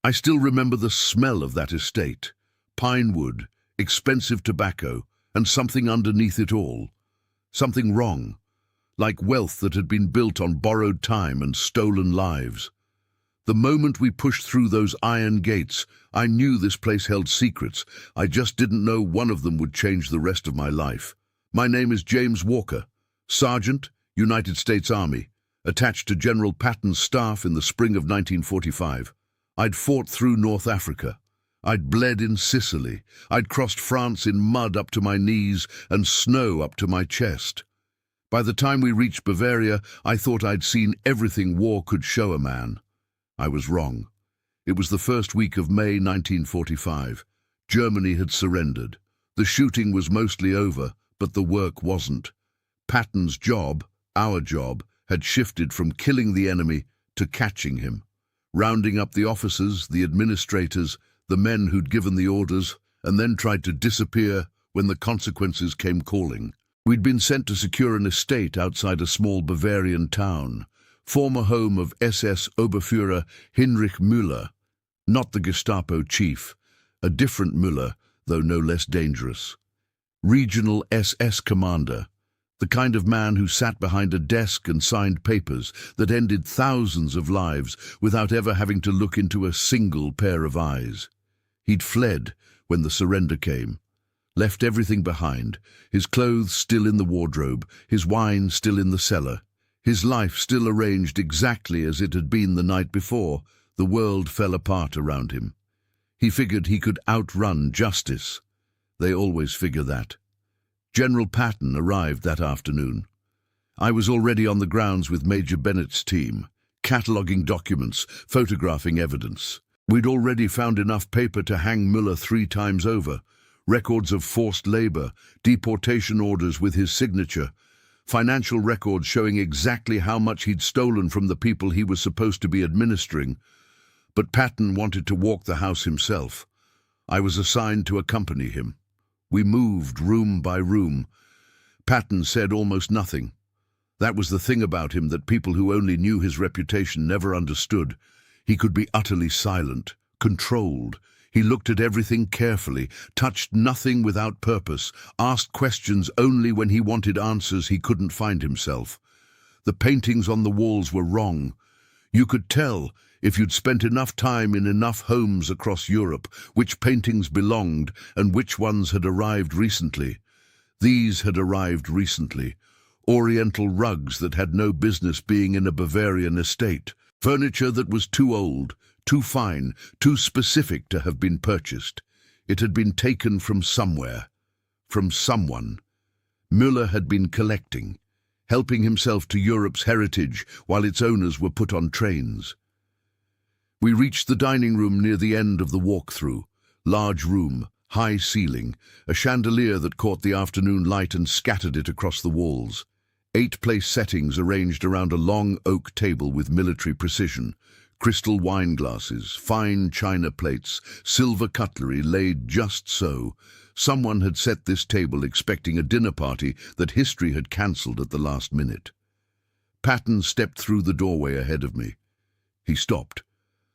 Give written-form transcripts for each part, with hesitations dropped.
I still remember the smell of that estate. Pine wood, expensive tobacco, and something underneath it all. Something wrong, like wealth that had been built on borrowed time and stolen lives. The moment we pushed through those iron gates, I knew this place held secrets. I just didn't know one of them would change the rest of my life. My name is James Walker, Sergeant, United States Army, attached to General Patton's staff in the spring of 1945. I'd fought through North Africa. I'd bled in Sicily. I'd crossed France in mud up to my knees and snow up to my chest. By the time we reached Bavaria, I thought I'd seen everything war could show a man. I was wrong. It was the first week of May 1945. Germany had surrendered. The shooting was mostly over, but the work wasn't. Patton's job, our job, had shifted from killing the enemy to catching him, rounding up the officers, the administrators, the men who'd given the orders, and then tried to disappear when the consequences came calling. We'd been sent to secure an estate outside a small Bavarian town, former home of SS Oberfuhrer Heinrich Müller, not the Gestapo chief, a different Müller, though no less dangerous. Regional SS commander, the kind of man who sat behind a desk and signed papers that ended thousands of lives without ever having to look into a single pair of eyes. He'd fled when the surrender came, left everything behind, his clothes still in the wardrobe, his wine still in the cellar, his life still arranged exactly as it had been the night before. The world fell apart around him. He figured he could outrun justice. They always figure that. General Patton arrived that afternoon. I was already on the grounds with Major Bennett's team, cataloguing documents, photographing evidence. We'd already found enough paper to hang Müller 3 times over, records of forced labor, deportation orders with his signature, financial records showing exactly how much he'd stolen from the people he was supposed to be administering. But Patton wanted to walk the house himself. I was assigned to accompany him. We moved room by room. Patton said almost nothing. That was the thing about him that people who only knew his reputation never understood. He could be utterly silent, controlled. He looked at everything carefully, touched nothing without purpose, asked questions only when he wanted answers he couldn't find himself. The paintings on the walls were wrong. You could tell, if you'd spent enough time in enough homes across Europe, which paintings belonged and which ones had arrived recently. These had arrived recently. Oriental rugs that had no business being in a Bavarian estate. Furniture that was too old, too fine, too specific to have been purchased. It had been taken from somewhere, from someone. Müller had been collecting, helping himself to Europe's heritage while its owners were put on trains. We reached the dining room near the end of the walk-through. Large room, high ceiling, a chandelier that caught the afternoon light and scattered it across the walls. 8 place settings arranged around a long oak table with military precision. Crystal wine glasses, fine china plates, silver cutlery laid just so. Someone had set this table expecting a dinner party that history had cancelled at the last minute. Patton stepped through the doorway ahead of me. He stopped.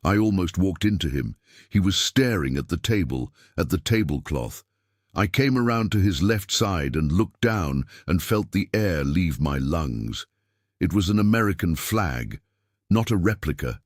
I almost walked into him. He was staring at the table, at the tablecloth. I came around to his left side and looked down and felt the air leave my lungs. It was an American flag, not a replica.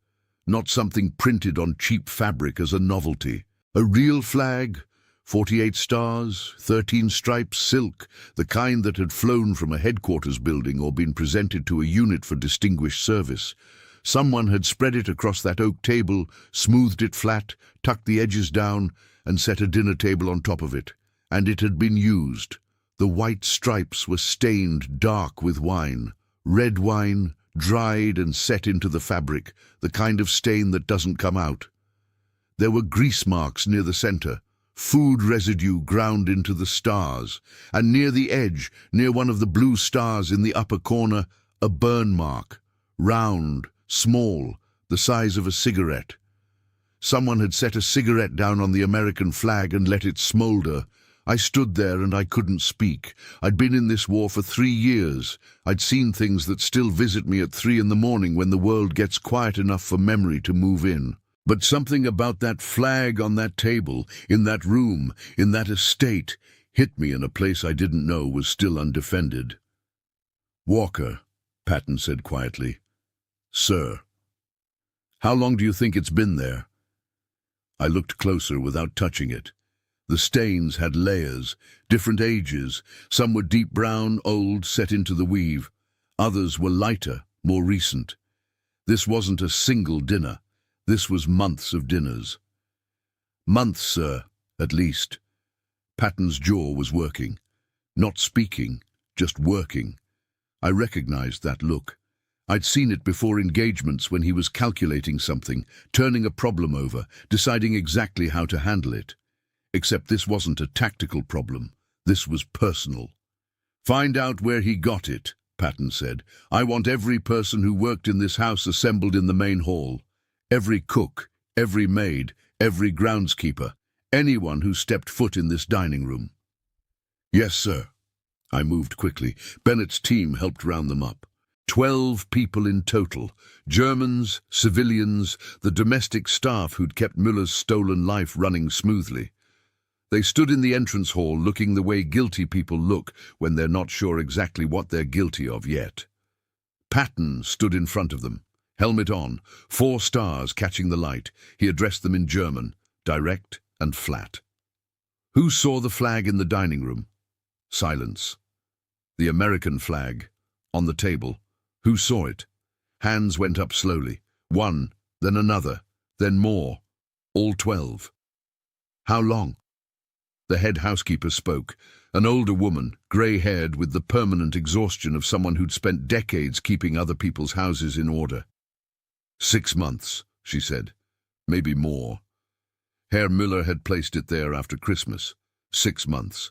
Not something printed on cheap fabric as a novelty. A real flag, 48 stars, 13 stripes, silk, the kind that had flown from a headquarters building or been presented to a unit for distinguished service. Someone had spread it across that oak table, smoothed it flat, tucked the edges down, and set a dinner table on top of it. And it had been used. The white stripes were stained dark with wine. Red wine, dried and set into the fabric, the kind of stain that doesn't come out. There were grease marks near the center, food residue ground into the stars, and near the edge, near one of the blue stars in the upper corner, a burn mark, round, small, the size of a cigarette. Someone had set a cigarette down on the American flag and let it smolder. I stood there and I couldn't speak. I'd been in this war for 3 years. I'd seen things that still visit me at 3 in the morning when the world gets quiet enough for memory to move in. But something about that flag on that table, in that room, in that estate, hit me in a place I didn't know was still undefended. "Walker," Patton said quietly. "Sir." "How long do you think it's been there?" I looked closer without touching it. The stains had layers, different ages. Some were deep brown, old, set into the weave. Others were lighter, more recent. This wasn't a single dinner. This was months of dinners. "Months, sir, at least." Patton's jaw was working. Not speaking, just working. I recognized that look. I'd seen it before engagements when he was calculating something, turning a problem over, deciding exactly how to handle it. Except this wasn't a tactical problem. This was personal. "Find out where he got it," Patton said. "I want every person who worked in this house assembled in the main hall. Every cook, every maid, every groundskeeper, anyone who stepped foot in this dining room." "Yes, sir." I moved quickly. Bennett's team helped round them up. 12 people in total. Germans, civilians, the domestic staff who'd kept Müller's stolen life running smoothly. They stood in the entrance hall looking the way guilty people look when they're not sure exactly what they're guilty of yet. Patton stood in front of them, helmet on, 4 stars catching the light. He addressed them in German, direct and flat. "Who saw the flag in the dining room?" Silence. "The American flag. On the table. Who saw it?" Hands went up slowly. 1, then another, then more. All 12. "How long?" The head housekeeper spoke, an older woman, grey-haired with the permanent exhaustion of someone who'd spent decades keeping other people's houses in order. 6 months, she said. Maybe more. Herr Müller had placed it there after Christmas. 6 months.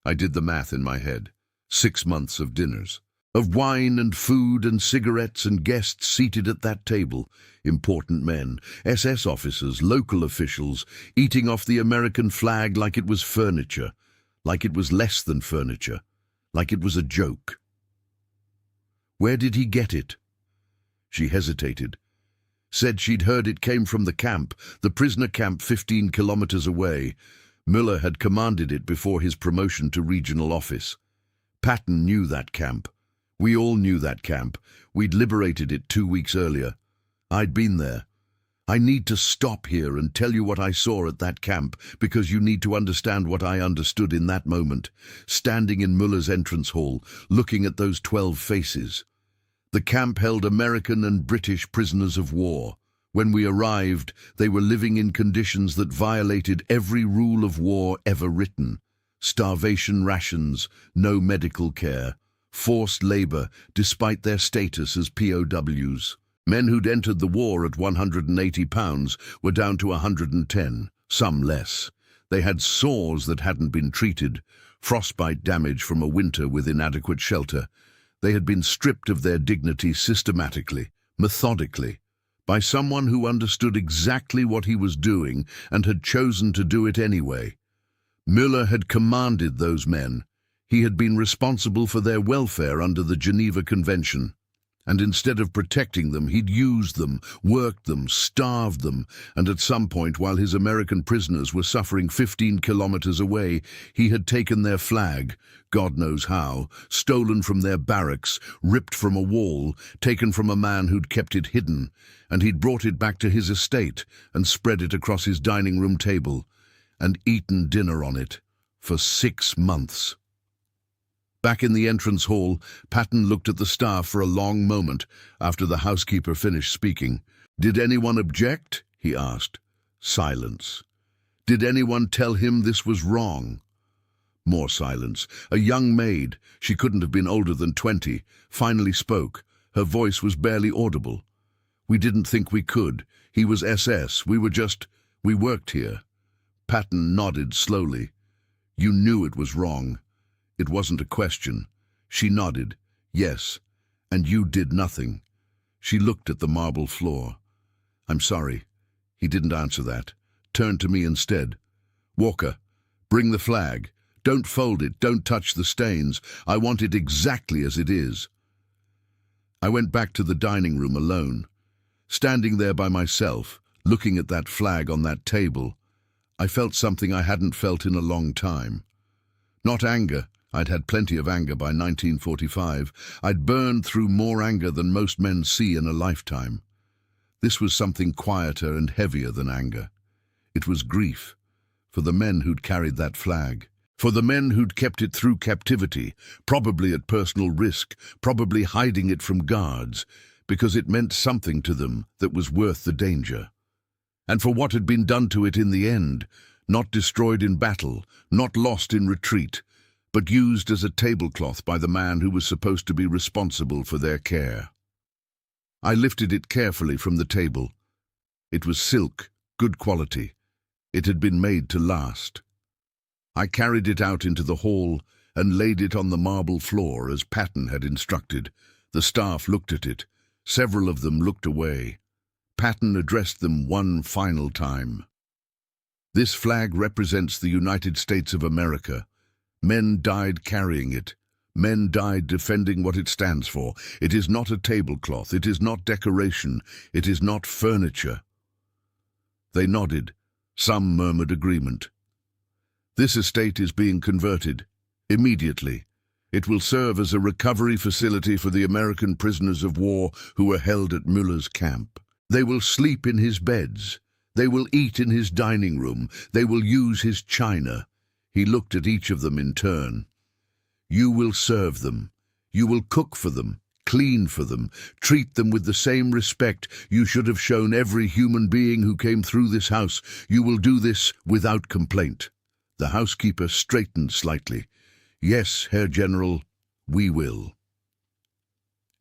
I did the math in my head. 6 months of dinners. Of wine and food and cigarettes and guests seated at that table. Important men, SS officers, local officials, eating off the American flag like it was furniture, like it was less than furniture, like it was a joke. "Where did he get it?" She hesitated. Said she'd heard it came from the camp, the prisoner camp 15 kilometers away. Müller had commanded it before his promotion to regional office. Patton knew that camp. We all knew that camp. We'd liberated it 2 weeks earlier. I'd been there. I need to stop here and tell you what I saw at that camp, because you need to understand what I understood in that moment, standing in Müller's entrance hall, looking at those 12 faces. The camp held American and British prisoners of war. When we arrived, they were living in conditions that violated every rule of war ever written. Starvation rations, no medical care. Forced labor, despite their status as POWs. Men who'd entered the war at 180 pounds were down to 110, some less. They had sores that hadn't been treated, frostbite damage from a winter with inadequate shelter. They had been stripped of their dignity systematically, methodically, by someone who understood exactly what he was doing and had chosen to do it anyway. Müller had commanded those men. He had been responsible for their welfare under the Geneva Convention. And instead of protecting them, he'd used them, worked them, starved them, and at some point, while his American prisoners were suffering 15 kilometers away, he had taken their flag, God knows how, stolen from their barracks, ripped from a wall, taken from a man who'd kept it hidden, and he'd brought it back to his estate and spread it across his dining room table, and eaten dinner on it for 6 months. Back in the entrance hall, Patton looked at the staff for a long moment after the housekeeper finished speaking. "Did anyone object?" he asked. Silence. "Did anyone tell him this was wrong?" More silence. A young maid, she couldn't have been older than 20, finally spoke. Her voice was barely audible. "We didn't think we could. He was SS. We worked here." Patton nodded slowly. "You knew it was wrong. It wasn't a question." She nodded. "Yes. And you did nothing." She looked at the marble floor. "I'm sorry." He didn't answer that. Turned to me instead. "Walker, bring the flag. Don't fold it. Don't touch the stains. I want it exactly as it is." I went back to the dining room alone. Standing there by myself, Looking at that flag on that table, I felt something I hadn't felt in a long time. Not anger. I'd had plenty of anger by 1945. I'd burned through more anger than most men see in a lifetime. This was something quieter and heavier than anger. It was grief for the men who'd carried that flag, for the men who'd kept it through captivity, probably at personal risk, probably hiding it from guards, because it meant something to them that was worth the danger. And for what had been done to it in the end, not destroyed in battle, not lost in retreat, but used as a tablecloth by the man who was supposed to be responsible for their care. I lifted it carefully from the table. It was silk, good quality. It had been made to last. I carried it out into the hall and laid it on the marble floor as Patton had instructed. The staff looked at it. Several of them looked away. Patton addressed them one final time. This flag represents the United States of America. Men died carrying it. Men died defending what it stands for. It is not a tablecloth. It is not decoration. It is not furniture. They nodded. Some murmured agreement. This estate is being converted. Immediately. It will serve as a recovery facility for the American prisoners of war who were held at Müller's camp. They will sleep in his beds. They will eat in his dining room. They will use his china. He looked at each of them in turn. You will serve them. You will cook for them, clean for them, treat them with the same respect you should have shown every human being who came through this house. You will do this without complaint. The housekeeper straightened slightly. Yes, Herr General, we will.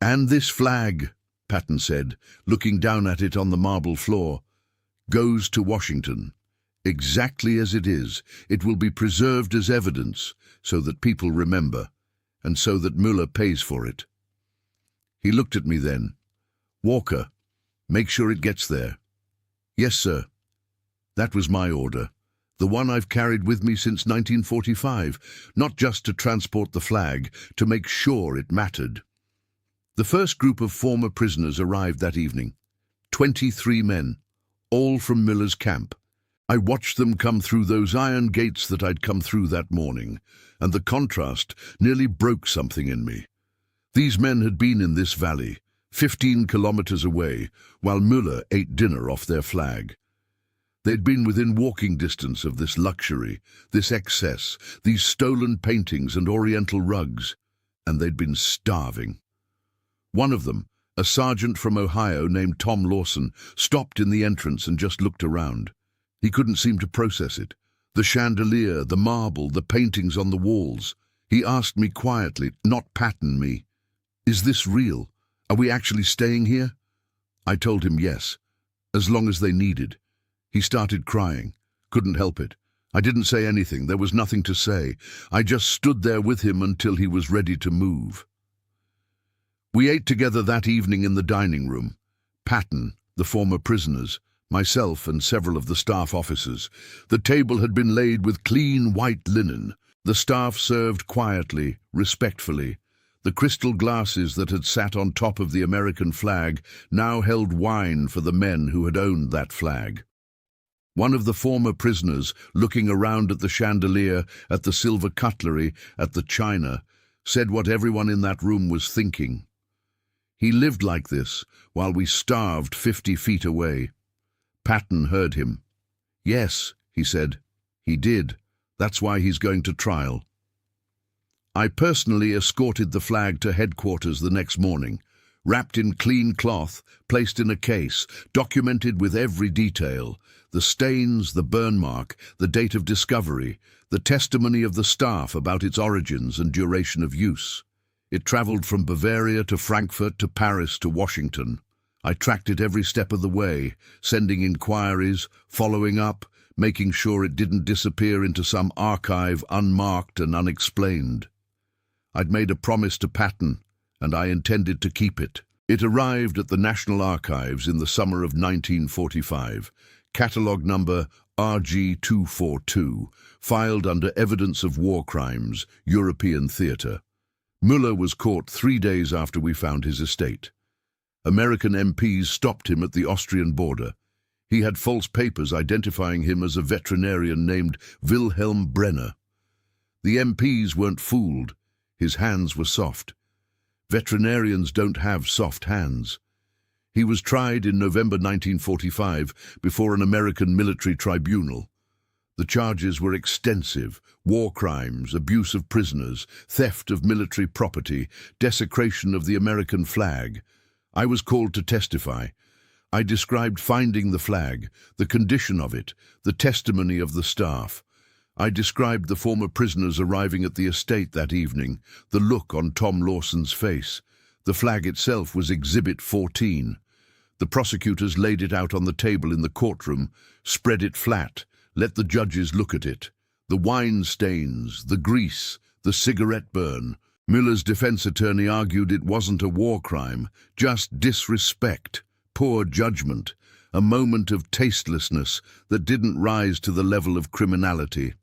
And this flag, Patton said, looking down at it on the marble floor, goes to Washington. Exactly as it is. It will be preserved as evidence, so that people remember, and so that Müller pays for it. He looked at me then. Walker, make sure it gets there. Yes, sir. That was my order. The one I've carried with me since 1945, not just to transport the flag, to make sure it mattered. The first group of former prisoners arrived that evening. 23 men, all from Müller's camp. I watched them come through those iron gates that I'd come through that morning, and the contrast nearly broke something in me. These men had been in this valley, 15 kilometers away, while Müller ate dinner off their flag. They'd been within walking distance of this luxury, this excess, these stolen paintings and oriental rugs, and they'd been starving. One of them, a sergeant from Ohio named Tom Lawson, stopped in the entrance and just looked around. He couldn't seem to process it. The chandelier, the marble, the paintings on the walls. He asked me quietly, not Patton me, "Is this real? Are we actually staying here?" I told him yes, as long as they needed. He started crying. Couldn't help it. I didn't say anything. There was nothing to say. I just stood there with him until he was ready to move. We ate together that evening in the dining room. Patton, the former prisoners, myself and several of the staff officers. The table had been laid with clean white linen. The staff served quietly, respectfully. The crystal glasses that had sat on top of the American flag now held wine for the men who had owned that flag. One of the former prisoners, looking around at the chandelier, at the silver cutlery, at the china, said what everyone in that room was thinking. He lived like this while we starved 50 feet away. Patton heard him. Yes, he said, he did. That's why he's going to trial. I personally escorted the flag to headquarters the next morning, wrapped in clean cloth, placed in a case, documented with every detail, the stains, the burn mark, the date of discovery, the testimony of the staff about its origins and duration of use. It traveled from Bavaria to Frankfurt to Paris to Washington. I tracked it every step of the way, sending inquiries, following up, making sure it didn't disappear into some archive unmarked and unexplained. I'd made a promise to Patton, and I intended to keep it. It arrived at the National Archives in the summer of 1945, catalogue number RG242, filed under Evidence of War Crimes, European Theatre. Müller was caught 3 days after we found his estate. American MPs stopped him at the Austrian border. He had false papers identifying him as a veterinarian named Wilhelm Brenner. The MPs weren't fooled. His hands were soft. Veterinarians don't have soft hands. He was tried in November 1945 before an American military tribunal. The charges were extensive: war crimes, abuse of prisoners, theft of military property, desecration of the American flag. I was called to testify. I described finding the flag, the condition of it, the testimony of the staff. I described the former prisoners arriving at the estate that evening, the look on Tom Lawson's face. The flag itself was Exhibit 14. The prosecutors laid it out on the table in the courtroom, spread it flat, let the judges look at it. The wine stains, the grease, the cigarette burn. Müller's defense attorney argued it wasn't a war crime, just disrespect, poor judgment, a moment of tastelessness that didn't rise to the level of criminality.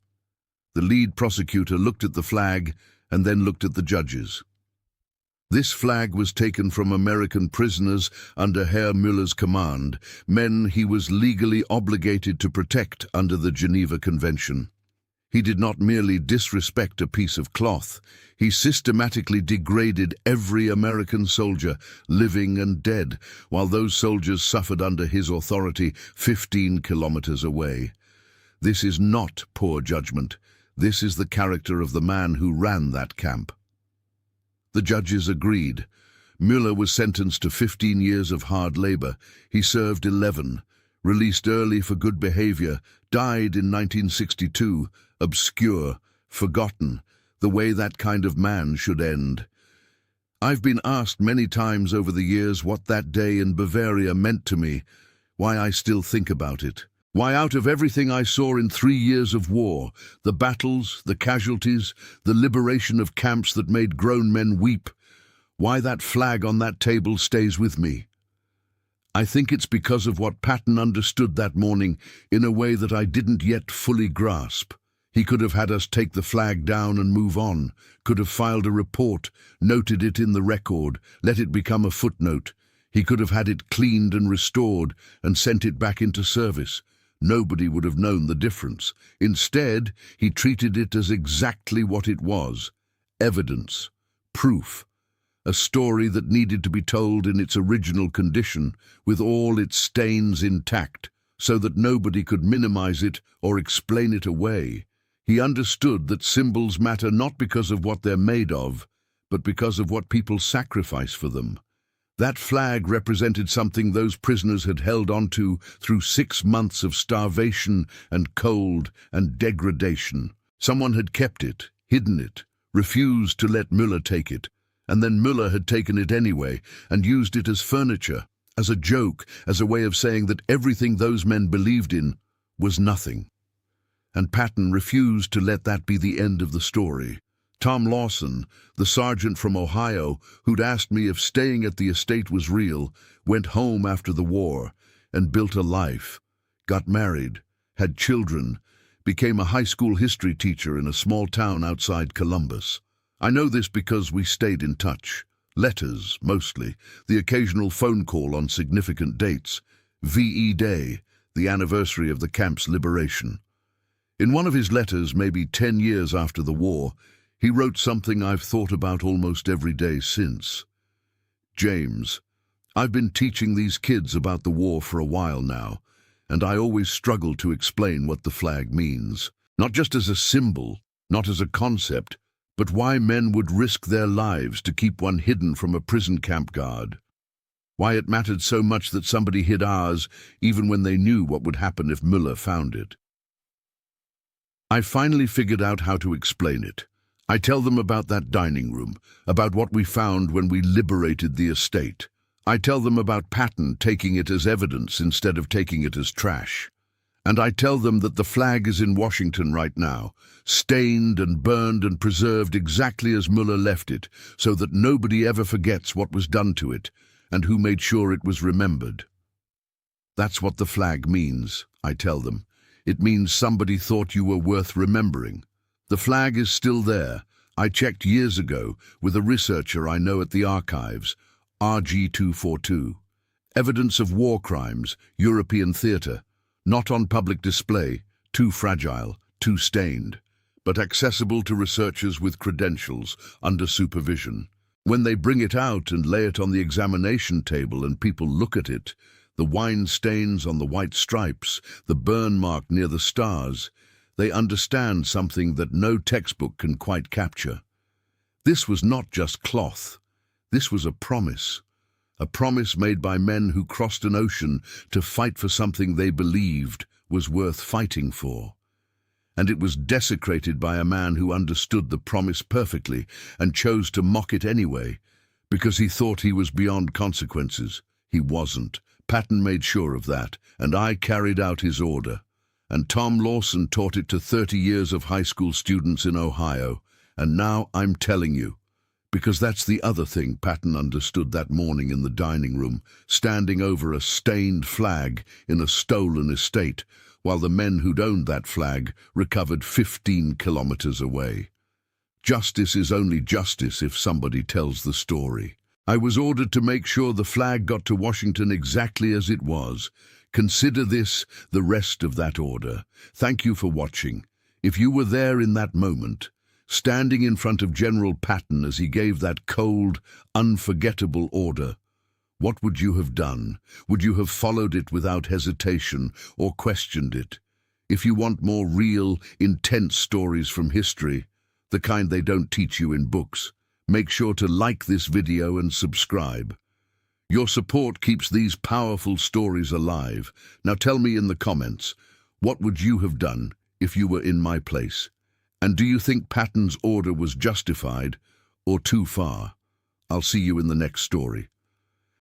The lead prosecutor looked at the flag and then looked at the judges. This flag was taken from American prisoners under Herr Müller's command, men he was legally obligated to protect under the Geneva Convention. He did not merely disrespect a piece of cloth, he systematically degraded every American soldier, living and dead, while those soldiers suffered under his authority 15 kilometers away. This is not poor judgment. This is the character of the man who ran that camp. The judges agreed. Müller was sentenced to 15 years of hard labor. He served 11, released early for good behavior, died in 1962, obscure, forgotten, the way that kind of man should end. I've been asked many times over the years what that day in Bavaria meant to me, why I still think about it. Why, out of everything I saw in 3 years of war, the battles, the casualties, the liberation of camps that made grown men weep, why that flag on that table stays with me. I think it's because of what Patton understood that morning in a way that I didn't yet fully grasp. He could have had us take the flag down and move on, could have filed a report, noted it in the record, let it become a footnote. He could have had it cleaned and restored and sent it back into service. Nobody would have known the difference. Instead, he treated it as exactly what it was: evidence, proof, a story that needed to be told in its original condition, with all its stains intact, so that nobody could minimize it or explain it away. He understood that symbols matter not because of what they're made of, but because of what people sacrifice for them. That flag represented something those prisoners had held onto through 6 months of starvation and cold and degradation. Someone had kept it, hidden it, refused to let Müller take it, and then Müller had taken it anyway and used it as furniture, as a joke, as a way of saying that everything those men believed in was nothing. And Patton refused to let that be the end of the story. Tom Lawson, the sergeant from Ohio, who'd asked me if staying at the estate was real, went home after the war and built a life, got married, had children, became a high school history teacher in a small town outside Columbus. I know this because we stayed in touch. Letters, mostly, the occasional phone call on significant dates. VE Day, the anniversary of the camp's liberation. In one of his letters, maybe 10 years after the war, he wrote something I've thought about almost every day since. James, I've been teaching these kids about the war for a while now, and I always struggle to explain what the flag means. Not just as a symbol, not as a concept, but why men would risk their lives to keep one hidden from a prison camp guard. Why it mattered so much that somebody hid ours, even when they knew what would happen if Müller found it. I finally figured out how to explain it. I tell them about that dining room, about what we found when we liberated the estate. I tell them about Patton taking it as evidence instead of taking it as trash. And I tell them that the flag is in Washington right now, stained and burned and preserved exactly as Müller left it, so that nobody ever forgets what was done to it and who made sure it was remembered. That's what the flag means, I tell them. It means somebody thought you were worth remembering. The flag is still there. I checked years ago with a researcher I know at the archives, RG242. Evidence of war crimes, European theatre, not on public display, too fragile, too stained, but accessible to researchers with credentials, under supervision. When they bring it out and lay it on the examination table and people look at it, the wine stains on the white stripes, the burn mark near the stars, they understand something that no textbook can quite capture. This was not just cloth. This was a promise made by men who crossed an ocean to fight for something they believed was worth fighting for. And it was desecrated by a man who understood the promise perfectly and chose to mock it anyway, because he thought he was beyond consequences. He wasn't. Patton made sure of that, and I carried out his order. And Tom Lawson taught it to 30 years of high school students in Ohio. And now I'm telling you, because that's the other thing Patton understood that morning in the dining room, standing over a stained flag in a stolen estate, while the men who'd owned that flag recovered 15 kilometers away. Justice is only justice if somebody tells the story. I was ordered to make sure the flag got to Washington exactly as it was. Consider this the rest of that order. Thank you for watching. If you were there in that moment, standing in front of General Patton as he gave that cold, unforgettable order, what would you have done? Would you have followed it without hesitation or questioned it? If you want more real, intense stories from history, the kind they don't teach you in books, make sure to like this video and subscribe. Your support keeps these powerful stories alive. Now tell me in the comments, what would you have done if you were in my place? And do you think Patton's order was justified or too far? I'll see you in the next story.